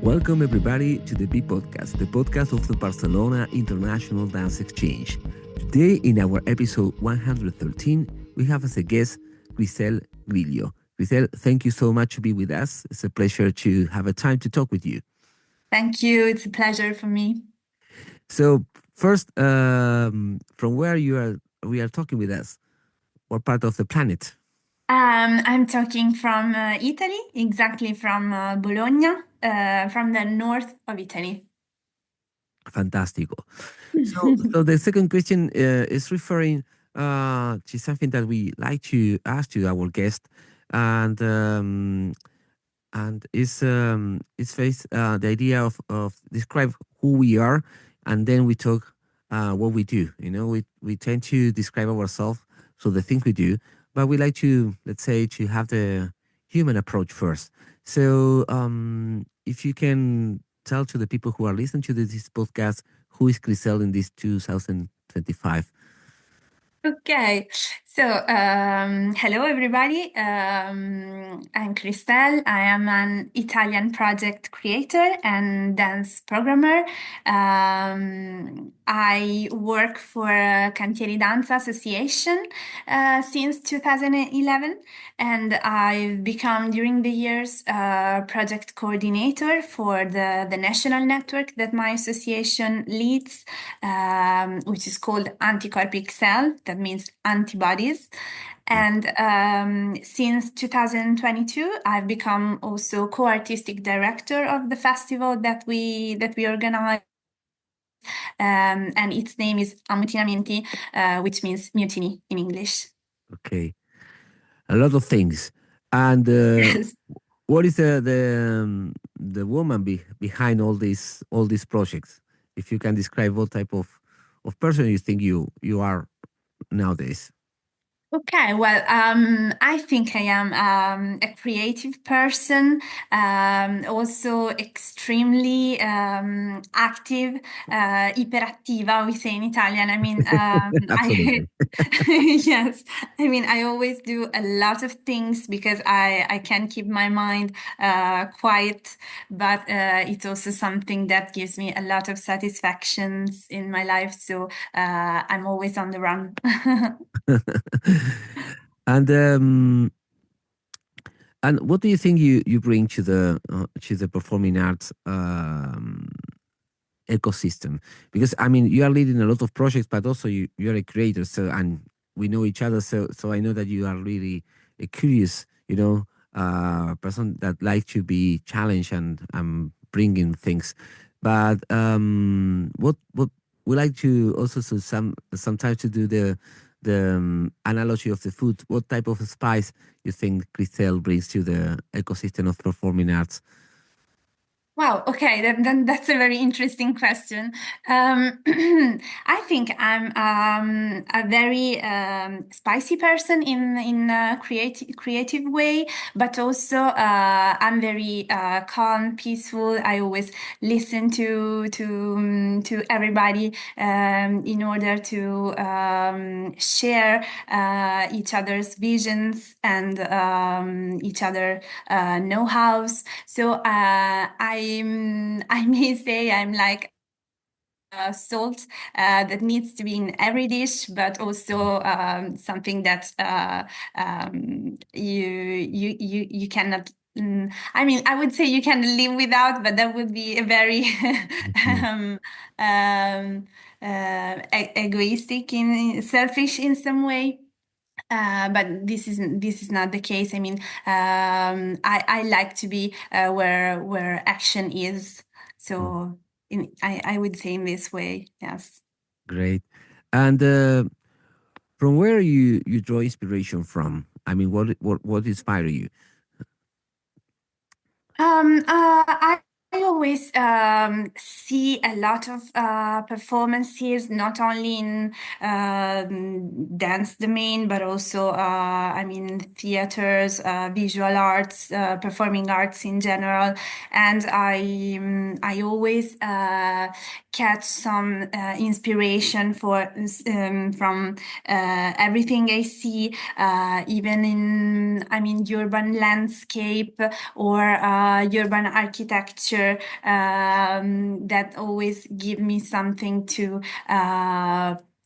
Welcome everybody to the BIDE podcast, the podcast of the Barcelona International Dance Exchange. Today in our episode 113, we have as a guest Christel Grillo. Christel, thank you so much to be with us. It's a pleasure to have a time to talk with you. Thank you. It's a pleasure for me. So first, from where we are talking with us? What part of the planet? I'm talking from Italy, exactly from Bologna, from the north of Italy. Fantastico. So the second question is referring to something that we like to ask to our guest, and it's face the idea of describe who we are, and then we talk what we do. You know, we tend to describe ourselves, so the things we do, but we like to, let's say, to have the human approach first. So if you can tell to the people who are listening to this podcast, who is Christel in this 2025? Okay, so hello everybody. I'm Christel. I am an Italian project creator and dance programmer. I work for Cantieri Danza Association since 2011, and I've become during the years project coordinator for the national network that my association leads, which is called Anticorpi XL. That means antibodies. And since 2022, I've become also co-artistic director of the festival that we organize. And its name is Ammutinamenti, which means mutiny in English. Okay, a lot of things. And Yes. what is the woman behind all these projects? If you can describe what type of person you think you are nowadays. Okay, well, I think I am a creative person, also extremely active, iperattiva, we say in Italian. I mean, Absolutely. yes, I mean, I always do a lot of things because I can keep my mind quiet, but it's also something that gives me a lot of satisfactions in my life. So I'm always on the run. and what do you think you bring to the performing arts ecosystem? Because I mean, you are leading a lot of projects, but also you're a creator. So, and we know each other. So I know that you are really a curious, person that like to be challenged and bringing things. But what we like to also, so sometimes to do the analogy of the food. What type of spice you think Christel brings to the ecosystem of performing arts? Wow, okay, that's a very interesting question. I think I'm a very spicy person in a creative way, but also I'm very calm, peaceful. I always listen to everybody in order to share each other's visions and each other know-hows. So I may say I'm like salt that needs to be in every dish, but also something that you cannot. I mean, I would say you can live without, but that would be a very Mhm. um, um, egoistic in selfish in some way. But this is not the case. I mean, I like to be where action is. Mm. So I would say in this way, yes. Great. And from where you draw inspiration from? I mean, what inspire you? I always see a lot of performances, not only in dance domain, but also, I mean, theaters, visual arts, performing arts in general. And I always catch some inspiration from everything I see, even in, I mean, urban landscape or urban architecture culture that always give me something to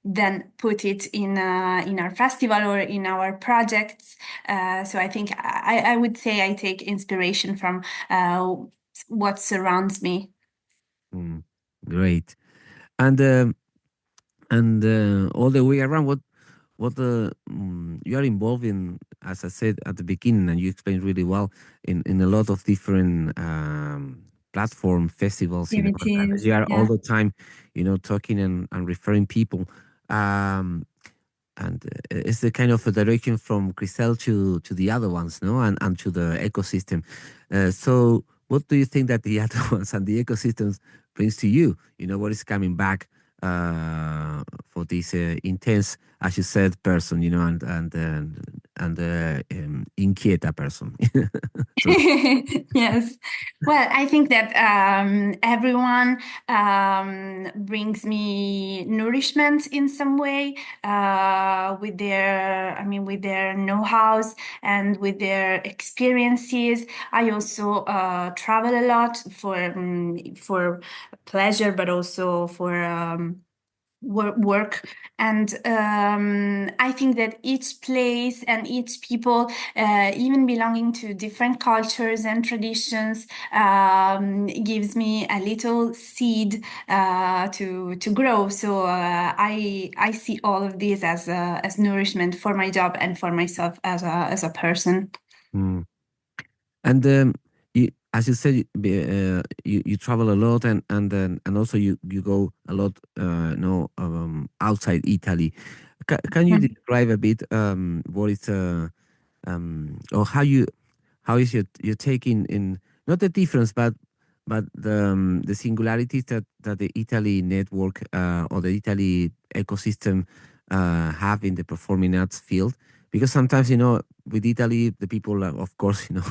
then put it in our festival or in our projects. So I think I would say I take inspiration from what surrounds me. Great. And all the way around, what you are involved in, as I said at the beginning, and you explained really well, in a lot of different platform festivals, you know, and Activities, you are all yeah. the time, you know, talking and referring people. Um, and it's the kind of a direction from Christel to the other ones, no, and to the ecosystem. So, what do you think that the other ones and the ecosystems brings to you? You know, what is coming back for this intense, as you said, person, you know, and inquieta person. So, Yes. Well, I think that everyone brings me nourishment in some way with with their know-hows and with their experiences. I also travel a lot for pleasure, but also for work. And I think that each place and each people, even belonging to different cultures and traditions, gives me a little seed to grow. So I see all of these as nourishment for my job and for myself as a person. mm. And as you said, you travel a lot, and also you go a lot, no, outside Italy. Can you Mhm. describe a bit what is or how is your take in not the difference, but the singularities that the Italy network or the Italy ecosystem have in the performing arts field? Because sometimes, you know, with Italy, the people are, of course, you know,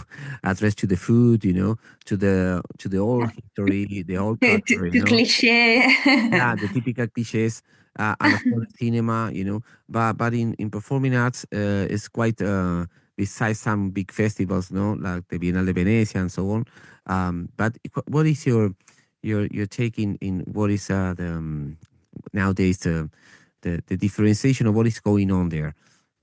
addressed to the food, you know, to the old history, the old culture, you To know, cliche. yeah, the typical cliches, and of course cinema, you know, but in performing arts, it's quite besides some big festivals, no, like the Biennale Venezia and so on. But what is your take in what is nowadays the differentiation of what is going on there?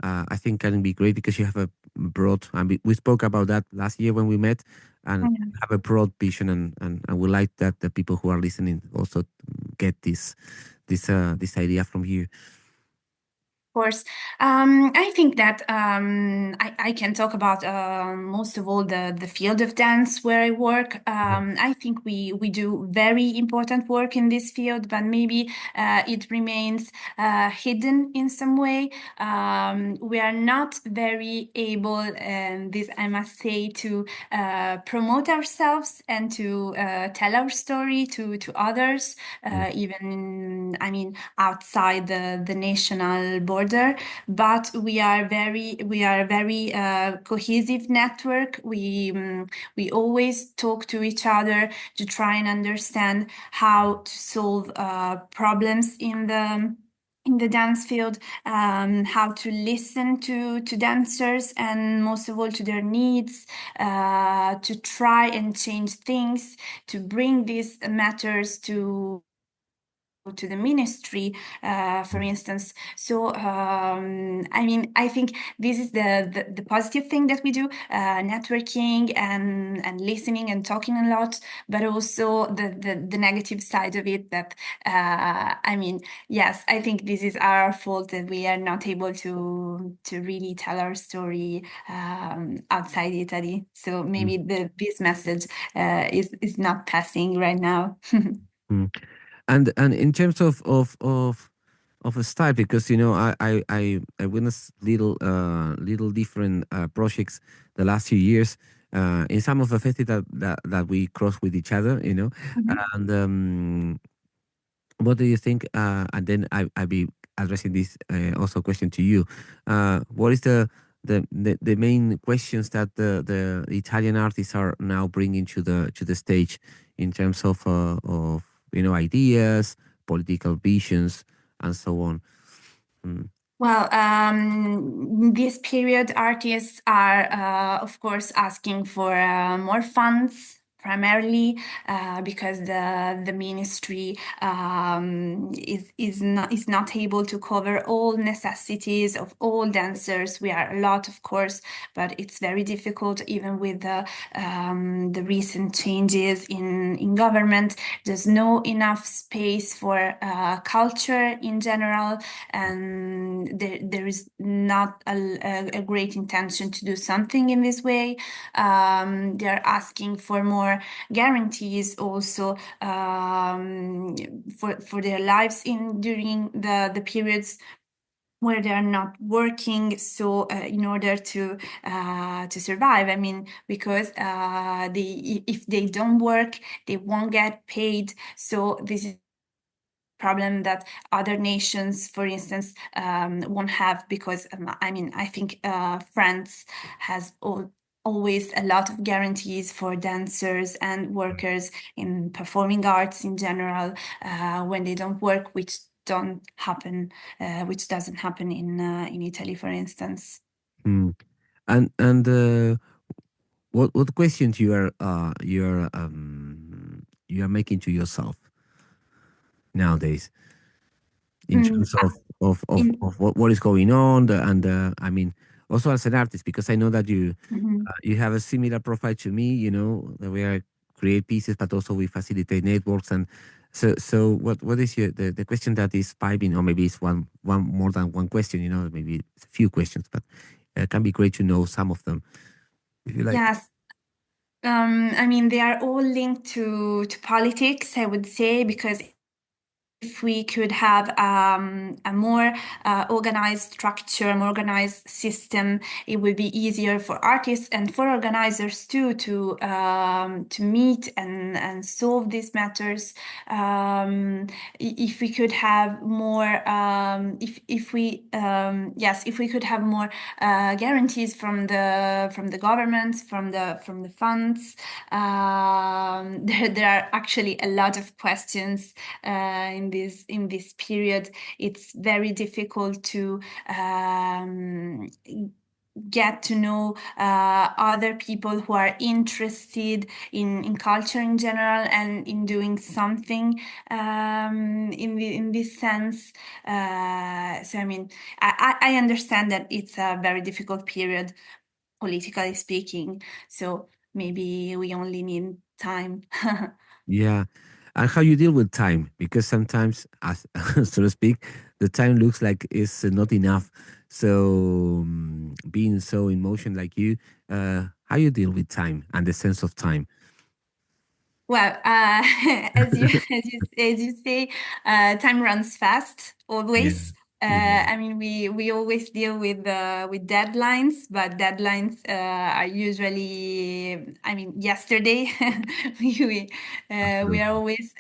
I think can be great because you have a broad. I mean, we spoke about that last year when we met, and have a broad vision, and we like that the people who are listening also get this idea from you. Course. I think that I can talk about most of all the field of dance where I work. I think we do very important work in this field, but maybe it remains hidden in some way. We are not very able, and this I must say, to promote ourselves and to tell our story to others, even outside the national border. But we are a very cohesive network. We always talk to each other to try and understand how to solve problems in the dance field, how to listen to dancers and most of all to their needs, to try and change things, to bring these matters to the ministry, for instance. So, I think this is the positive thing that we do, networking and listening and talking a lot, but also the negative side of it that, yes, I think this is our fault that we are not able to really tell our story outside Italy. So maybe this message is not passing right now. Mm. And in terms of a style, because you know I witnessed little different projects the last few years in some of the festivals that we cross with each other, you know, Mhm. and what do you think? And then I'll be addressing this also question to you. What is the main questions that the Italian artists are now bringing to the stage in terms of you know, ideas, political visions, and so on? Mm. Well, this period, artists are, of course, asking for more funds primarily because the ministry is not able to cover all necessities of all dancers. We are a lot, of course, but it's very difficult even with the recent changes in government. There's no enough space for culture in general, and there is not a great intention to do something in this way. They're asking for more guarantees also for their lives during the periods where they are not working, so in order to survive. I mean, because if they don't work, they won't get paid. So this is problem that other nations, for instance, won't have, because I mean, I think France has always a lot of guarantees for dancers and workers in performing arts in general when they don't work, which doesn't happen in Italy, for instance. Mm. And what questions you are making to yourself nowadays in Mm, terms in, of what is going on, and I mean, also as an artist, because I know that mhm. you have a similar profile to me, you know, that we are create pieces, but also we facilitate networks. And so what is the question that is piping, or maybe it's one more than one question, you know, maybe it's a few questions, but it can be great to know some of them if you like. Yes. I mean, they are all linked to politics, I would say, because if we could have a more organized structure, a more organized system, it would be easier for artists and for organizers too to meet and solve these matters. If we could have more, if we if we could have more guarantees from the governments, from the funds. There are actually a lot of questions in this period. It's very difficult to get to know other people who are interested in culture in general and in doing something in this sense. So I mean, I understand that it's a very difficult period, politically speaking. So maybe we only need time. Yeah. And how you deal with time, because sometimes, as so to speak, the time looks like it's not enough. So being so in motion like you, how you deal with time and the sense of time? Well, as you say, time runs fast Yeah. always. Yeah. I mean, we always deal with deadlines, but deadlines are usually, I mean, yesterday. We are Absolutely. always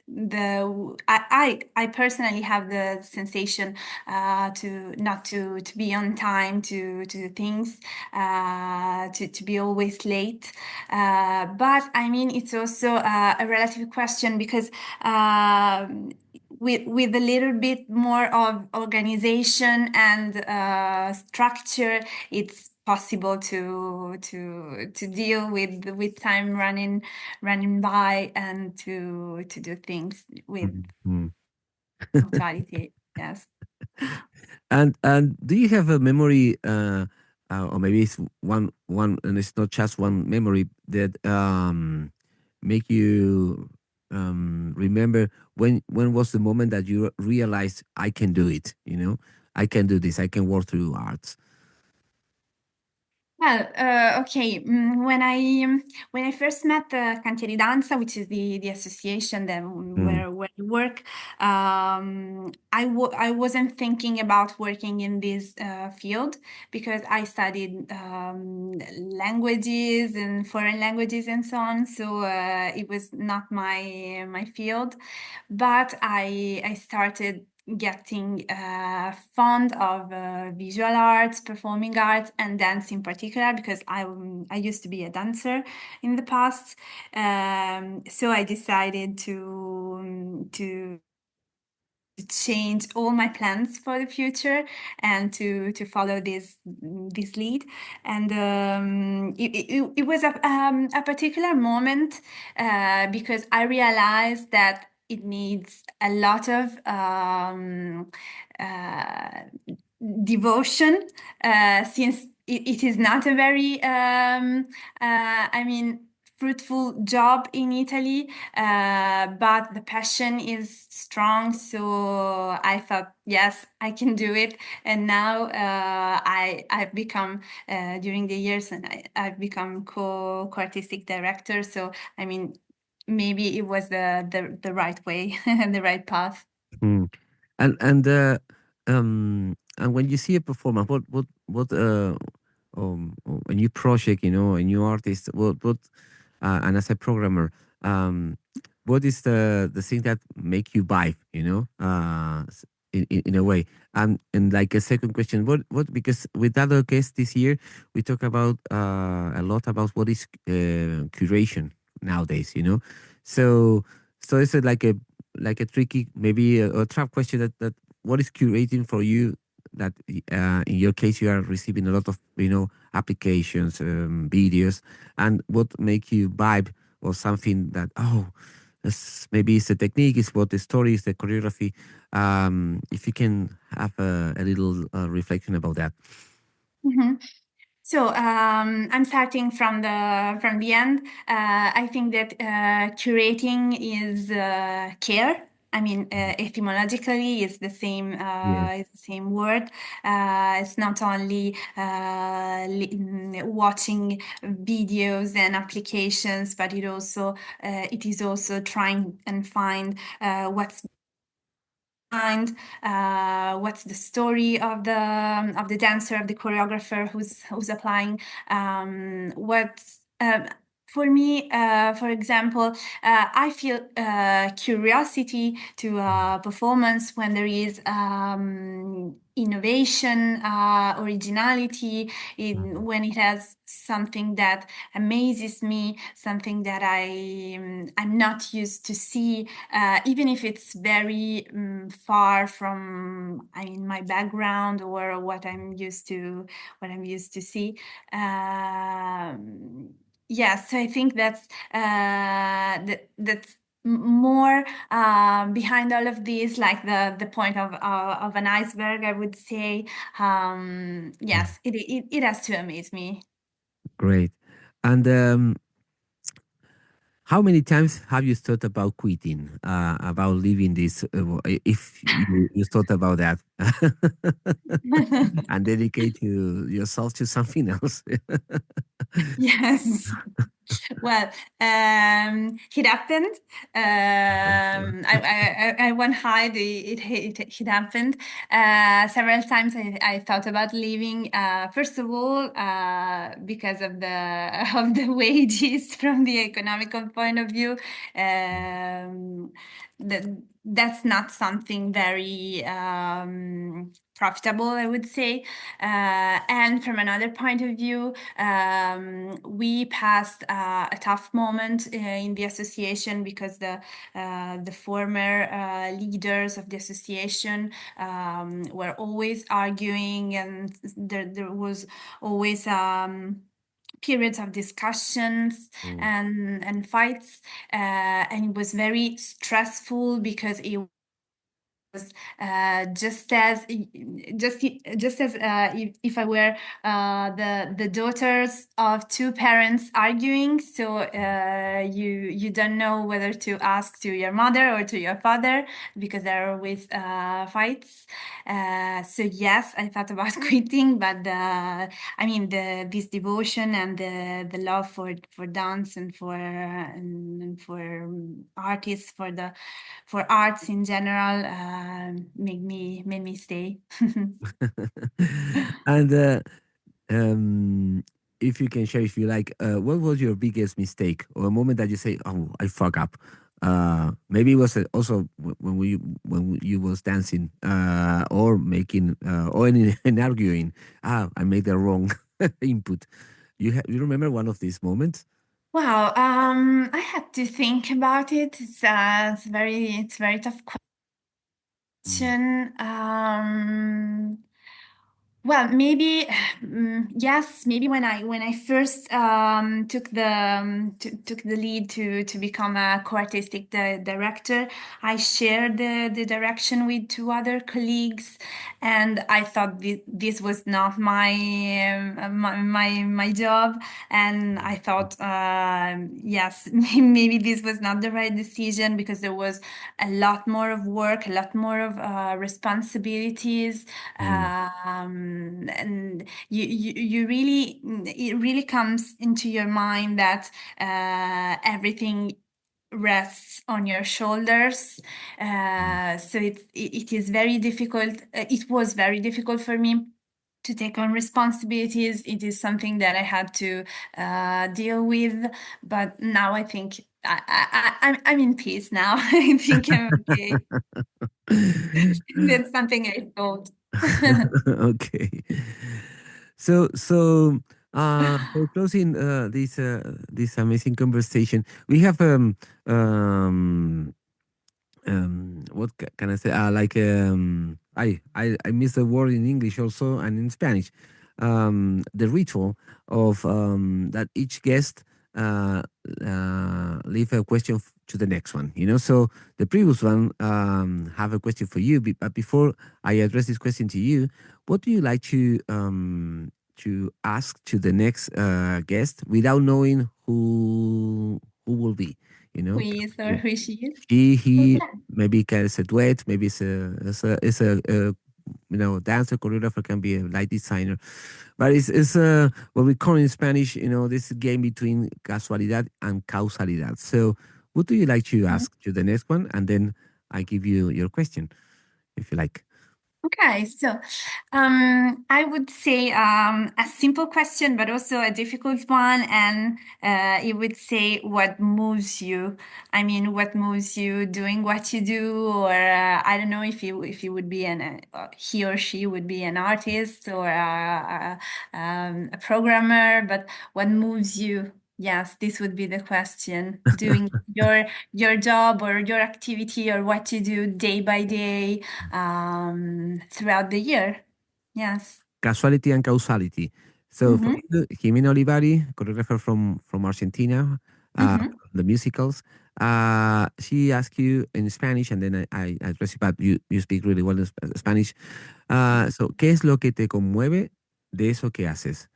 I personally have the sensation to not to be on time to do things, to be always late. But I mean, it's also a relative question because with a little bit more of organization and structure, it's possible to deal with time running by and to do things with Mhm. punctuality. Yes. And do you have a memory, or maybe it's one, and it's not just one memory that make you remember when was the moment that you realized I can do it? You know, I can do this. I can work through arts. Well, okay. When I first met the Cantieri Danza, which is the association that Mm, where I work, I wasn't thinking about working in this field because I studied languages and foreign languages and so on. So it was not my field, but I started getting fond of visual arts, performing arts, and dance in particular because I used to be a dancer in the past. So I decided to change all my plans for the future and to follow this lead. And it was a particular moment because I realized that it needs a lot of devotion, since it is not a very I mean fruitful job in Italy, but the passion is strong. So I thought, yes, I can do it. And now I've become during the years, and I've become co-artistic director. So I mean, maybe it was the right way and the right path. Mm. And when you see a performer, a new project, a new artist, and as a programmer, um, what is the thing that make you vibe, in a way? And like a second question, because with other guests this year, we talk about a lot about what is curation nowadays, so it's like a tricky, maybe a trap question, that what is curating for you, that in your case you are receiving a lot of applications, videos, and what make you vibe, or something that, maybe it's the technique, it's what the story is, the choreography. If you can have a little reflection about that. Mhm. So I'm starting from the end. I think that curating is care. I mean, etymologically, it's the same. Yes. It's the same word. It's not only watching videos and applications, but it is also trying and find what's behind, what's the story of the dancer, of the choreographer who's applying, what's for me, for example, I feel curiosity to a performance when there is innovation, originality, when it has something that amazes me, something that I'm not used to see, even if it's very far from, I mean, my background or what I'm used to see. Yes, I think that's more behind all of this, like the point of an iceberg, I would say. Mm. Yes, it has to amaze me. Great. And how many times have you thought about quitting, about leaving this, if you thought about that, and dedicate yourself to something else? Yes. Well, it happened. I won't hide it happened. Several times I thought about leaving. First of all, because of the of the wages from the economical point of view. That that's not something very profitable, I would say. And from another point of view, we passed a tough moment in the association because the former leaders of the association were always arguing, and there was always periods of discussions Mm. and fights, and it was very stressful because it just as if I were the daughters of two parents arguing. So you don't know whether to ask to your mother or to your father because there are always fights. So yes, I thought about quitting, but I mean this devotion and the love for dance and for artists, for arts in general, made me stay. And if you can share, if you like, what was your biggest mistake, or a moment that you say, "Oh, I fuck up"? Maybe it was also when you was dancing, or making, or in arguing. I made the wrong input. You remember one of these moments? Wow, I had to think about it. It's very tough. Mm, question. Well, maybe yes, maybe when I first took the lead to become a co-artistic director, I shared the direction with two other colleagues, and I thought this was not my job, and I thought yes, maybe this was not the right decision because there was a lot more of work, a lot more of responsibilities, mm, and you really, it really comes into your mind that everything rests on your shoulders. mm. So it is very difficult. It was very difficult for me to take on responsibilities. It is something that I had to deal with, but now I think I'm in peace now. I think I'm okay. That's something I thought. Okay. So for closing this amazing conversation, we have what can I say? Like I miss the word in English also and in Spanish. The ritual of that each guest leave a question to the next one. You know, so the previous one have a question for you, but before I address this question to you, what do you like to ask to the next guest without knowing who will be? You Who know. is or who she is? He Okay. maybe can it's a duet, maybe it's a dancer choreographer, can be a light designer, but it's what we call in Spanish, this game between casualidad and causalidad. So what do you like to Mhm. ask to the next one, and then I give you your question if you like. Okay, so I would say a simple question, but also a difficult one, and it would say, "What moves you?" I mean, what moves you doing what you do, or I don't know if you would be he or she would be an artist or a programmer, but what moves you? Yes, this would be the question. Doing your job or your activity or what you do day by day throughout the year. Yes. Casuality and causality. So for Mm-hmm. you, Jimena Olivari, choreographer from Argentina, Mm-hmm. the musicals, she asked you in Spanish, and then I address it, but you speak really well in Spanish. So, ¿qué es lo que te conmueve de eso que haces?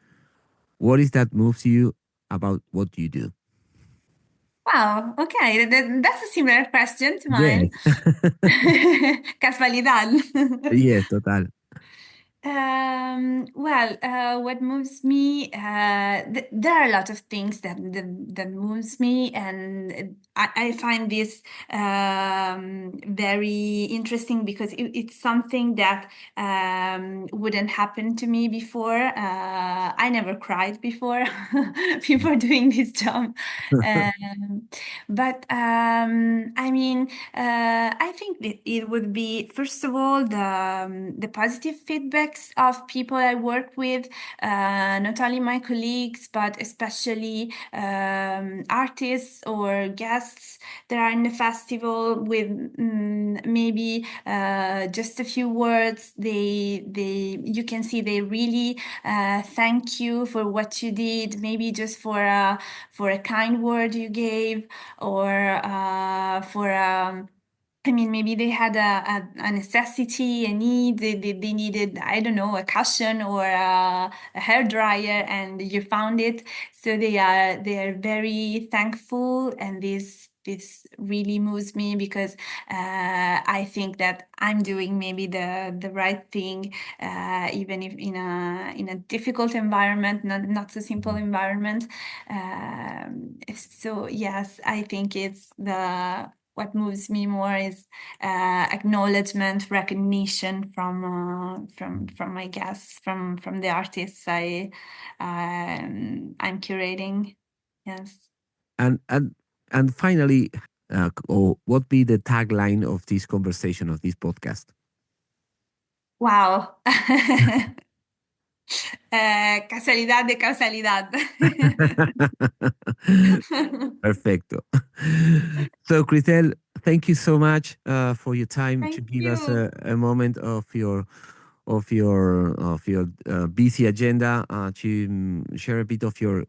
What is that moves you about what you do? Wow. Okay. That's a similar question to mine. Yes. Casualidad. Yes, total. Well, what moves me? There are a lot of things that moves me, and I find this very interesting because it's something that wouldn't happen to me before. I never cried before before doing this job, um, but I mean, I think that it would be, first of all, the positive feedbacks of people I work with, not only my colleagues, but especially artists or guests that are in the festival with maybe just a few words. You can see they really thank you for what you did, maybe just for a kind word you gave, or for I mean, maybe they had a necessity, a need. They needed, I don't know, a cushion or a hair dryer, and you found it. So they are very thankful, and this really moves me because I think that I'm doing maybe the right thing, even if in a difficult environment, not so simple environment. So yes, I think it's the what moves me more is acknowledgement, recognition from my guests, from the artists I'm curating. Yes. And finally, or what be the tagline of this conversation, of this podcast? Wow. Casualidad de causalidad. Perfecto. So, Christel, thank you so much for your time to Thank give us you. a moment of your busy agenda to share a bit of your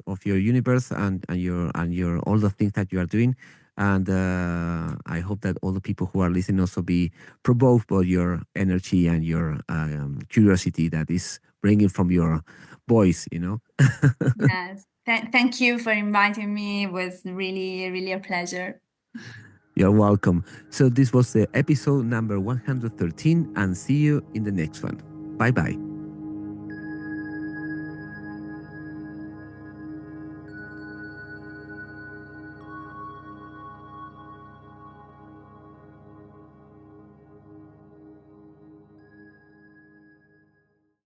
universe and your all the things that you are doing. And I hope that all the people who are listening also be provoked by your energy and your curiosity that is bringing from your voice. Yes. Thank you for inviting me. It was really, really a pleasure. You're welcome. So this was the episode number 113, and see you in the next one. Bye bye.